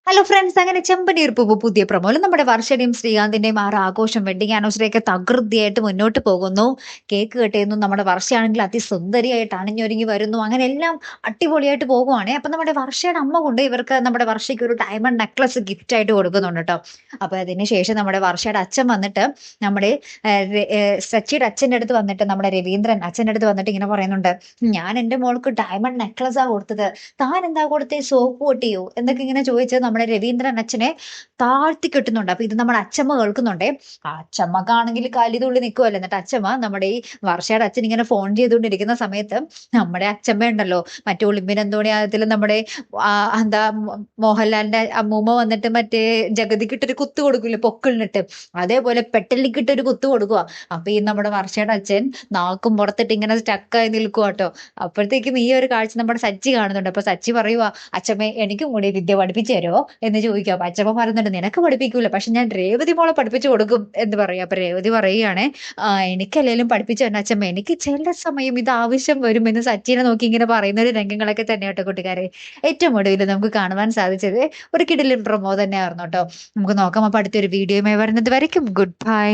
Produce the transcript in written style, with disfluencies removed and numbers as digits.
Hello friends, അങ്ങനെ ചെമ്പനീർപ്പൂവ് പുതിയ പ്രൊമോയിൽ നമ്മുടെ വർഷയുടെയും ശ്രീകാന്തിന്റെയും ആഘോഷം വെഡിങ് ആനിവേഴ്സറിയൊക്കെ തകൃതിയായിട്ട് മുന്നോട്ട് പോകുന്നു. കേക്ക് കട്ട് നമ്മുടെ വർഷയാണെങ്കിൽ അതിസുന്ദരിയായിട്ട് അണിഞ്ഞൊരുങ്ങി വരുന്നു. അങ്ങനെ എല്ലാം അടിപൊളിയായിട്ട് പോകുവാണേ. അപ്പൊ നമ്മുടെ വർഷയുടെ അമ്മ കൊണ്ട് ഇവർക്ക് നമ്മുടെ വർഷയ്ക്ക് ഒരു ഡയമണ്ട് നെക്ലസ് ഗിഫ്റ്റ് ആയിട്ട് കൊടുക്കുന്നുണ്ട് കേട്ടോ. അപ്പൊ അതിന് ശേഷം നമ്മുടെ വർഷയുടെ അച്ഛൻ വന്നിട്ട് നമ്മുടെ സച്ചിയുടെ അച്ഛൻ്റെ അടുത്ത് വന്നിട്ട് നമ്മുടെ രവീന്ദ്രൻ അച്ഛൻ്റെ അടുത്ത് വന്നിട്ട് ഇങ്ങനെ പറയുന്നുണ്ട്, ഞാൻ എൻ്റെ മോൾക്ക് ഡയമണ്ട് നെക്ലസാ കൊടുത്തത്, താൻ എന്താ കൊടുത്തേ, സോപ്പ് പൊട്ടിയോ എന്നൊക്കെ ഇങ്ങനെ ചോദിച്ച് നമ്മുടെ രവീന്ദ്രൻ അച്ഛനെ താഴ്ത്തി കെട്ടുന്നുണ്ട്. അപ്പൊ ഇത് നമ്മുടെ അച്ഛമ്മ കേൾക്കുന്നുണ്ടേ. ആ അച്ഛമ്മക്കാണെങ്കിൽ കലിതുള്ളി നിൽക്കുമല്ലോ. എന്നിട്ട് അച്ഛമ്മ നമ്മുടെ ഈ വർഷയുടെ അച്ഛൻ ഇങ്ങനെ ഫോൺ ചെയ്തുകൊണ്ടിരിക്കുന്ന സമയത്ത് നമ്മുടെ അച്ഛമ്മ ഉണ്ടല്ലോ, മറ്റേ ഒളിമ്പിൻ അന്തോണിയായതിൽ നമ്മുടെ എന്താ മോഹൻലാലിന്റെ അമ്മൂമ്മ വന്നിട്ട് മറ്റേ ജഗതിക്കിട്ടൊരു കുത്തു കൊടുക്കില്ലേ പൊക്കിളിനിട്ട്, അതേപോലെ പെട്ടലിക്കിട്ടൊരു കുത്തു കൊടുക്കുക. അപ്പൊ ഈ നമ്മുടെ വർഷയുടെ അച്ഛൻ നാക്കും പുറത്തിട്ട് ഇങ്ങനെ സ്റ്റക്കായി നിൽക്കുക കേട്ടോ. അപ്പോഴത്തേക്കും ഈ ഒരു കാഴ്ച നമ്മുടെ സച്ചി കാണുന്നുണ്ട്. അപ്പൊ സച്ചി പറയുക, അച്ഛമ്മേ എനിക്കും കൂടി വിദ്യ പഠിപ്പിച്ചു തരുമോ എന്ന് ചോദിക്കുക. അപ്പൊ അച്ഛമ്മ പറയുന്നുണ്ട്, നിനക്ക് പഠിപ്പിക്കൂല, പക്ഷെ ഞാൻ രേവതി മോളെ പഠിപ്പിച്ചു കൊടുക്കും എന്ന് പറയും. അപ്പൊ രേവതി പറയുകയാണെ, എനിക്കല്ലേലും പഠിപ്പിച്ചു തന്നെ അച്ഛമ്മ, എനിക്ക് ചില സമയം ഇത് ആവശ്യം വരുമെന്ന് സച്ചിനെ നോക്കി ഇങ്ങനെ പറയുന്ന ഒരു രംഗങ്ങളൊക്കെ തന്നെ കേട്ടോ കൂട്ടുകാരെ. ഏറ്റവും ഒടുവിൽ നമുക്ക് കാണുവാൻ സാധിച്ചത് ഒരു കിടിലൻ പ്രൊമോ തന്നെയായിരുന്നു കേട്ടോ. നമുക്ക് നോക്കാം. അപ്പൊ അടുത്തൊരു വീഡിയോയുമായി വരുന്നത് വരയ്ക്കും ഗുഡ് ബൈ.